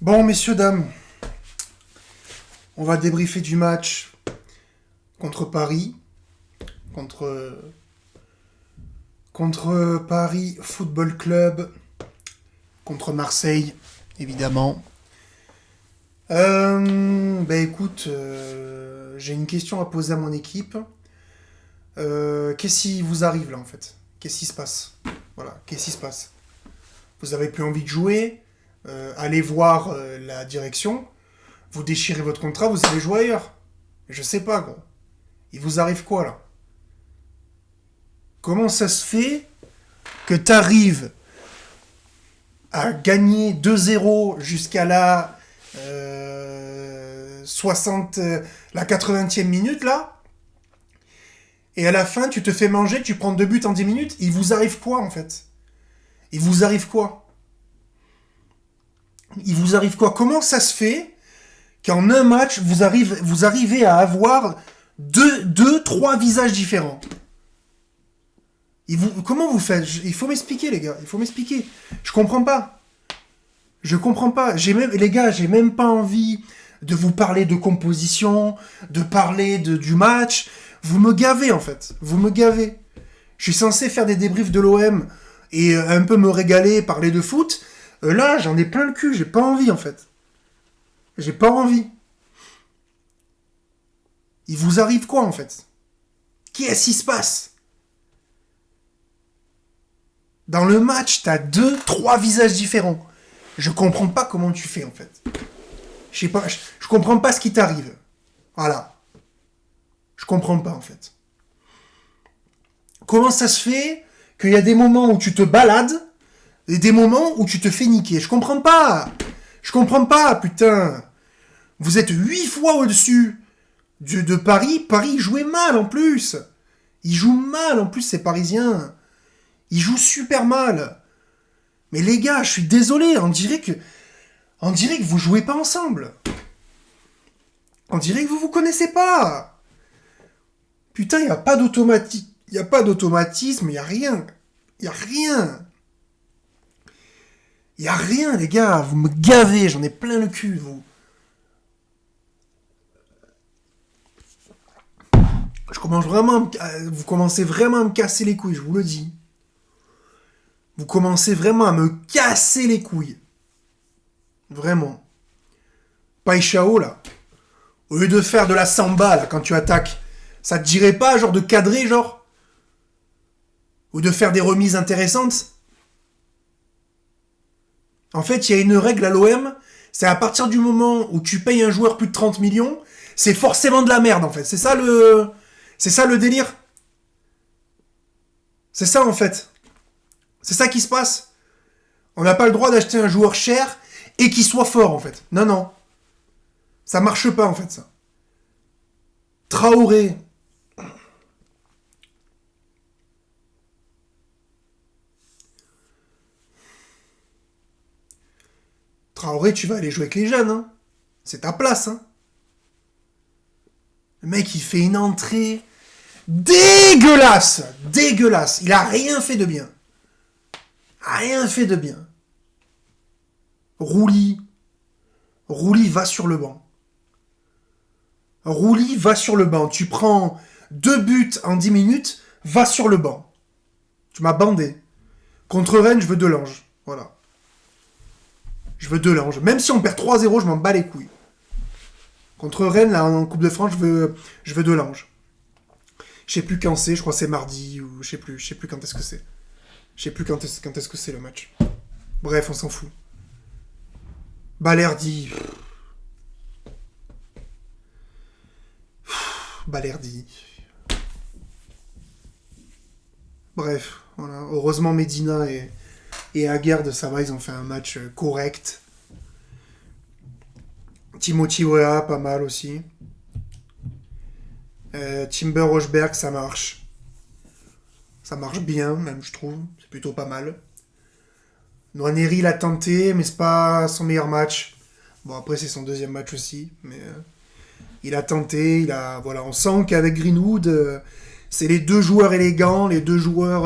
Bon, messieurs, dames, on va débriefer du match contre Paris, contre, contre Paris Football Club, contre Marseille, évidemment. Écoute, j'ai une question à poser à mon équipe. Qu'est-ce qui vous arrive là en fait? Qu'est-ce qui se passe? Voilà, qu'est-ce qui se passe? Vous avez plus envie de jouer? Allez voir la direction. Vous déchirez votre contrat, vous allez jouer ailleurs. Je sais pas, gros. Il vous arrive quoi là? Comment ça se fait que t'arrives à gagner 2-0 jusqu'à la 60, la 80e minute là, et à la fin tu te fais manger, tu prends 2 buts en 10 minutes? Il vous arrive quoi en fait? Il vous arrive quoi? Il vous arrive quoi? Comment ça se fait qu'en un match vous arrivez à avoir trois visages différents? Comment vous faites? Il faut m'expliquer, les gars. Il faut m'expliquer. Je comprends pas. Je comprends pas. Les gars, j'ai même pas envie de vous parler de composition, de parler du match. Vous me gavez, en fait. Vous me gavez. Je suis censé faire des débriefs de l'OM et un peu me régaler, parler de foot. Là, j'en ai plein le cul. J'ai pas envie, en fait. J'ai pas envie. Il vous arrive quoi, en fait? Qu'est-ce qui se passe? Dans le match, t'as 3 visages différents. Je comprends pas comment tu fais, en fait. Je sais pas, je comprends pas ce qui t'arrive. Voilà. Je comprends pas, en fait. Comment ça se fait qu'il y a des moments où tu te balades et des moments où tu te fais niquer? Je comprends pas. Je comprends pas, putain. Vous êtes 8 fois au-dessus de Paris. Paris jouait mal, en plus. Ils jouent mal, en plus, ces Parisiens. Ils jouent super mal. Mais les gars, je suis désolé, on dirait que vous jouez pas ensemble. On dirait que vous vous connaissez pas. Putain, il y a pas d'automatisme, il y a rien. Il y a rien. Il y a rien, les gars, vous me gavez, j'en ai plein le cul, vous. Vous commencez vraiment à me casser les couilles, je vous le dis. Vous commencez vraiment à me casser les couilles. Vraiment. Paixao, là. Au lieu de faire de la samba, là, quand tu attaques, ça te dirait pas, genre, de cadrer, genre? Ou de faire des remises intéressantes? En fait, il y a une règle à l'OM, c'est à partir du moment où tu payes un joueur plus de 30 millions, c'est forcément de la merde, en fait. C'est ça le délire? C'est ça, en fait. C'est ça qui se passe. On n'a pas le droit d'acheter un joueur cher et qu'il soit fort, en fait. Non, non. Ça marche pas, en fait, ça. Traoré. Traoré, tu vas aller jouer avec les jeunes, hein. C'est ta place, hein. Le mec, il fait une entrée dégueulasse. Dégueulasse. Il a rien fait de bien. Rien fait de bien. Rouli va sur le banc. Rouli va sur le banc. Tu prends 2 buts en 10 minutes, va sur le banc. Tu m'as bandé. Contre Rennes, je veux Delange. Voilà. Je veux Delange. Même si on perd 3-0, je m'en bats les couilles. Contre Rennes, là, en Coupe de France, je veux Delange. Je sais plus quand c'est, je crois que c'est mardi, ou je sais plus quand est-ce que c'est. Je sais plus quand est-ce que c'est le match. Bref, on s'en fout. Balerdi. Balerdi. Bref, voilà. Heureusement, Medina et Aguerd, ça va, ils ont fait un match correct. Timothy Weah, pas mal aussi. Timber Rochberg, ça marche. Ça marche bien, même, je trouve. C'est plutôt pas mal. Nwaneri l'a tenté, mais c'est pas son meilleur match. Bon, après, c'est son deuxième match aussi. Mais il a tenté. Voilà, on sent qu'avec Greenwood, c'est les 2 joueurs élégants, les 2 joueurs...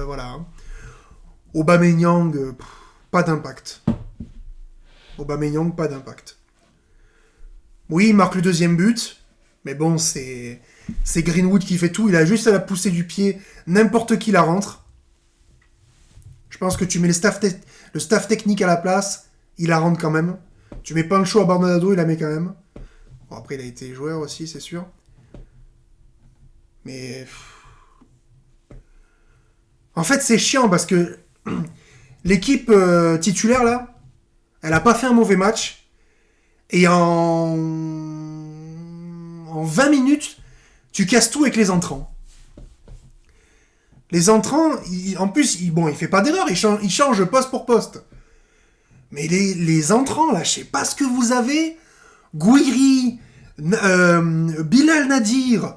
voilà. Aubameyang, pas d'impact. Aubameyang, pas d'impact. Oui, il marque le deuxième but, mais bon, c'est Greenwood qui fait tout. Il a juste à la pousser du pied, n'importe qui la rentre. Je pense que tu mets le staff technique à la place, il la rentre quand même. Tu mets pas le show à Bernardo, il la met quand même. Bon, après, il a été joueur aussi, c'est sûr. Mais... En fait, c'est chiant parce que l'équipe titulaire, là, elle a pas fait un mauvais match. Et en 20 minutes, tu casses tout avec les entrants. Les entrants, en plus, il fait pas d'erreur, il change poste pour poste. Mais les entrants, là, je sais pas ce que vous avez. Gouiri, Bilal Nadir,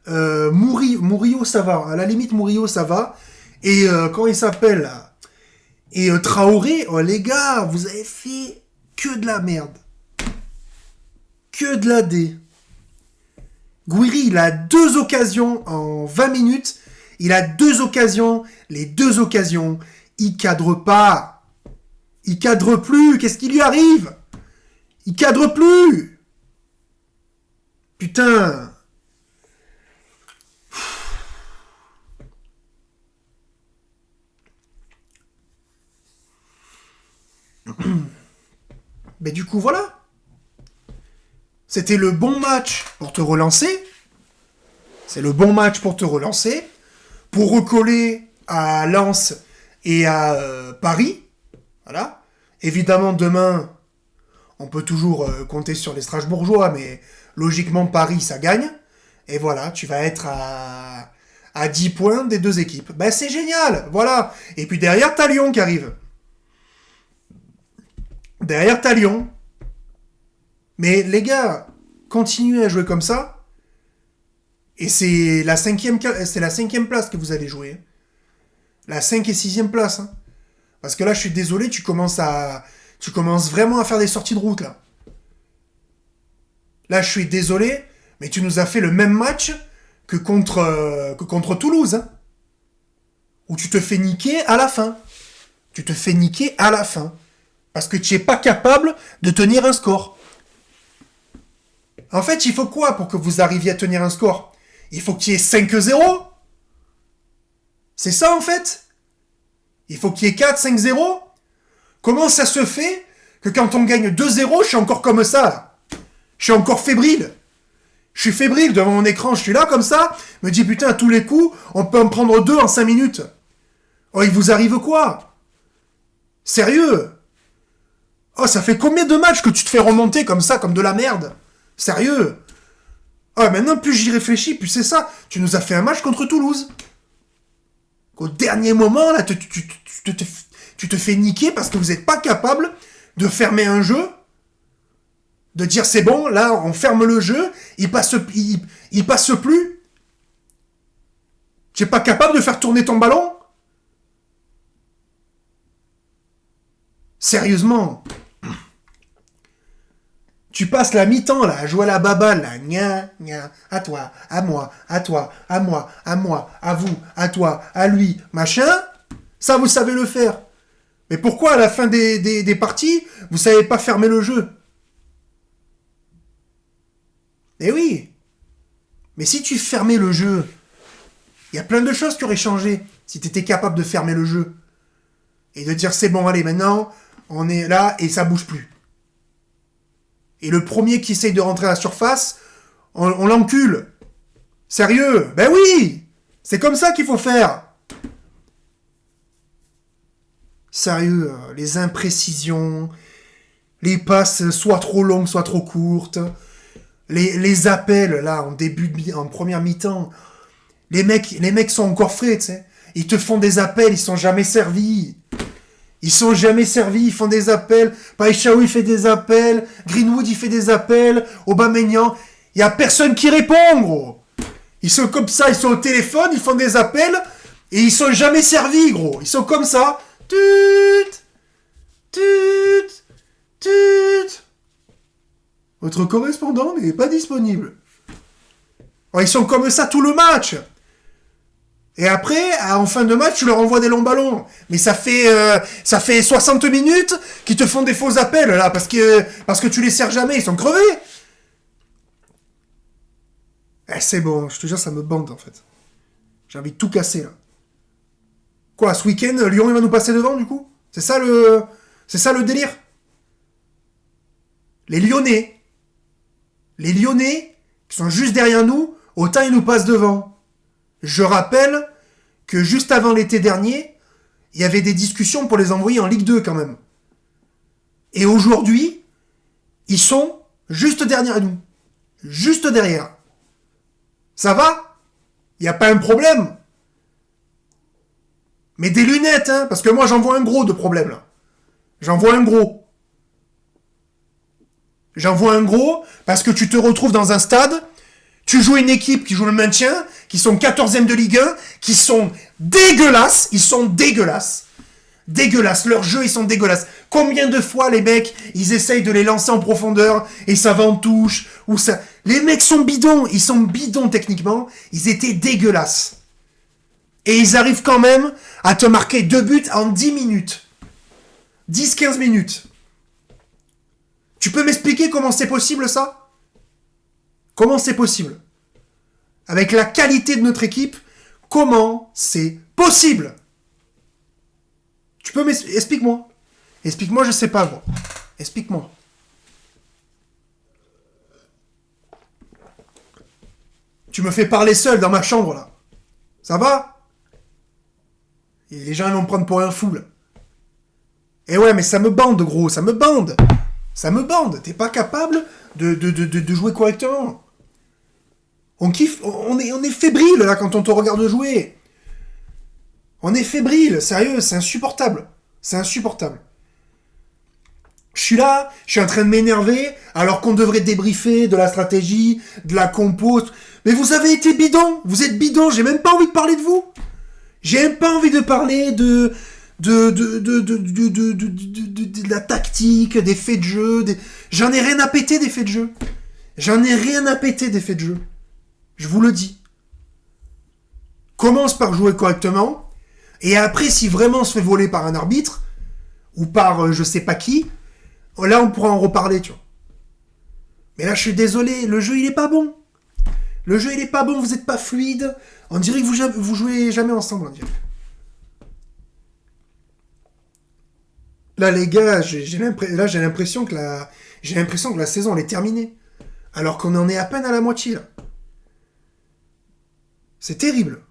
Murillo, ça va. À la limite, Murillo, ça va. Et comment il s'appelle, là? Et Traoré, oh les gars, vous avez fait que de la merde. Que de la D. Gouiri, il a 2 occasions en 20 minutes. Il a 2 occasions. Les 2 occasions, il cadre pas. Il cadre plus. Qu'est-ce qui lui arrive? Il cadre plus. Putain. Mais du coup, voilà. C'était le bon match pour te relancer. C'est le bon match pour te relancer. Pour recoller à Lens et à Paris. Voilà. Évidemment, demain, on peut toujours compter sur les Strasbourgeois, mais logiquement, Paris, ça gagne. Et voilà, tu vas être à 10 points des 2 équipes. Ben, c'est génial, voilà. Et puis derrière, t'as Lyon qui arrive. Derrière, t'as Lyon. Mais les gars, continuez à jouer comme ça. Et c'est la 5e place que vous allez jouer. La 5 et 6e place. Hein. Parce que là, je suis désolé, tu commences vraiment à faire des sorties de route, là. Là, je suis désolé, mais tu nous as fait le même match que contre Toulouse. Hein, où tu te fais niquer à la fin. Tu te fais niquer à la fin. Parce que tu n'es pas capable de tenir un score. En fait, il faut quoi pour que vous arriviez à tenir un score? Il faut qu'il y ait 5-0. C'est ça, en fait? Il faut qu'il y ait 4-5-0. Comment ça se fait que quand on gagne 2-0, je suis encore comme ça, là? Je suis encore fébrile. Je suis fébrile devant mon écran, je suis là comme ça, me dis putain, à tous les coups, on peut en prendre 2 en 5 minutes. Oh, il vous arrive quoi? Sérieux? Oh, ça fait combien de matchs que tu te fais remonter comme ça, comme de la merde? Sérieux? Oh, maintenant, plus j'y réfléchis, plus c'est ça. Tu nous as fait un match contre Toulouse. Au dernier moment, là, tu te fais niquer parce que vous n'êtes pas capable de fermer un jeu, de dire c'est bon, là, on ferme le jeu, il passe plus. Tu n'es pas capable de faire tourner ton ballon? Sérieusement. Tu passes la mi-temps, là, à jouer à la baballe, là, gna, gna, à toi, à moi, à toi, à moi, à vous, à toi, à lui, machin, ça, vous savez le faire. Mais pourquoi, à la fin des parties, vous savez pas fermer le jeu? Eh oui. Mais si tu fermais le jeu, il y a plein de choses qui auraient changé, si tu étais capable de fermer le jeu. Et de dire, c'est bon, allez, maintenant, on est là, et ça bouge plus. Et le premier qui essaye de rentrer à la surface, on l'encule. Sérieux? Ben oui! C'est comme ça qu'il faut faire. Sérieux, les imprécisions, les passes soit trop longues, soit trop courtes, les appels, là, en première mi-temps, les mecs sont encore frais, tu sais. Ils te font des appels, ils sont jamais servis. Ils font des appels. Païchaou, il fait des appels. Greenwood, il fait des appels. Aubameyang, il y a personne qui répond, gros. Ils sont comme ça, ils sont au téléphone, ils font des appels, et ils sont jamais servis, gros. Ils sont comme ça. Tut, tut, tut. Votre correspondant n'est pas disponible. Oh, ils sont comme ça tout le match. Et après, en fin de match, tu leur envoies des longs ballons. Mais ça fait 60 minutes qu'ils te font des faux appels, là, parce que tu les sers jamais, ils sont crevés. Eh, c'est bon, je te jure, ça me bande, en fait. J'ai envie de tout casser, là. Quoi, ce week-end, Lyon, il va nous passer devant, du coup? C'est ça le délire? Les Lyonnais, qui sont juste derrière nous, autant ils nous passent devant. Je rappelle que juste avant l'été dernier, il y avait des discussions pour les envoyer en Ligue 2 quand même. Et aujourd'hui, ils sont juste derrière nous. Juste derrière. Ça va? Il n'y a pas un problème? Mais des lunettes, hein, parce que moi j'en vois un gros de problème là. J'en vois un gros. J'en vois un gros parce que tu te retrouves dans un stade, tu joues une équipe qui joue le maintien, qui sont 14e de Ligue 1, qui sont dégueulasses, ils sont dégueulasses. Dégueulasses, leur jeu ils sont dégueulasses. Combien de fois les mecs, ils essayent de les lancer en profondeur et ça va en touche ou ça. Les mecs sont bidons, ils sont bidons techniquement, ils étaient dégueulasses. Et ils arrivent quand même à te marquer 2 buts en 10 minutes. 10-15 minutes. Tu peux m'expliquer comment c'est possible ça? Comment c'est possible? Avec la qualité de notre équipe, comment c'est possible? Tu peux m'expliquer? Explique-moi. Explique-moi, je sais pas, moi. Explique-moi. Tu me fais parler seul dans ma chambre, là. Ça va? Et les gens ils vont me prendre pour un fou, là. Eh ouais, mais ça me bande, gros, ça me bande. Ça me bande. T'es pas capable de jouer correctement. On kiffe, on est fébrile, là, quand on te regarde jouer. On est fébrile, sérieux, c'est insupportable. C'est insupportable. Je suis là, je suis en train de m'énerver, alors qu'on devrait débriefer de la stratégie, de la compo. Mais vous avez été bidon, vous êtes bidon, j'ai même pas envie de parler de vous. J'ai même pas envie de parler de la tactique, des faits de jeu. J'en ai rien à péter des faits de jeu. J'en ai rien à péter des faits de jeu. Je vous le dis. Commence par jouer correctement. Et après, si vraiment on se fait voler par un arbitre, ou par je sais pas qui, là on pourra en reparler, tu vois. Mais là, je suis désolé, le jeu il est pas bon. Le jeu il est pas bon, vous êtes pas fluide. On dirait que vous jouez jamais ensemble, on dirait. Là, les gars, j'ai l'impression que la saison elle est terminée. Alors qu'on en est à peine à la moitié, là. C'est terrible.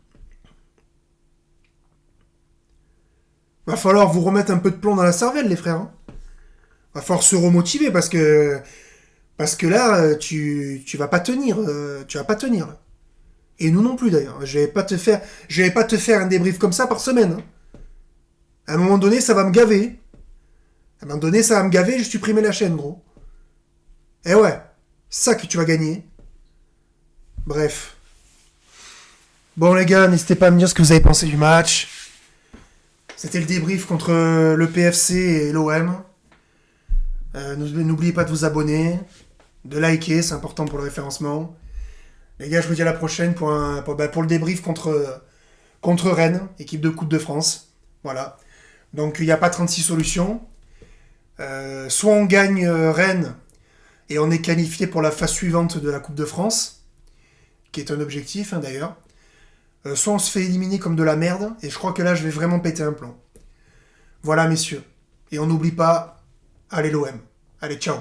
Va falloir vous remettre un peu de plomb dans la cervelle, les frères. Hein. Va falloir se remotiver parce que là, tu vas pas tenir. Tu vas pas tenir. Là. Et nous non plus, d'ailleurs. Je vais pas te faire un débrief comme ça par semaine. Hein. À un moment donné, ça va me gaver. À un moment donné, ça va me gaver, je supprimer la chaîne, gros. Eh ouais, c'est ça que tu vas gagner. Bref. Bon, les gars, n'hésitez pas à me dire ce que vous avez pensé du match. C'était le débrief contre le PFC et l'OM. N'oubliez pas de vous abonner, de liker, c'est important pour le référencement. Les gars, je vous dis à la prochaine pour le débrief contre Rennes, équipe de Coupe de France. Voilà. Donc, il n'y a pas 36 solutions. Soit on gagne Rennes et on est qualifié pour la phase suivante de la Coupe de France, qui est un objectif, hein, d'ailleurs. Soit on se fait éliminer comme de la merde, et je crois que là, je vais vraiment péter un plomb. Voilà, messieurs. Et on n'oublie pas, allez l'OM. Allez, ciao.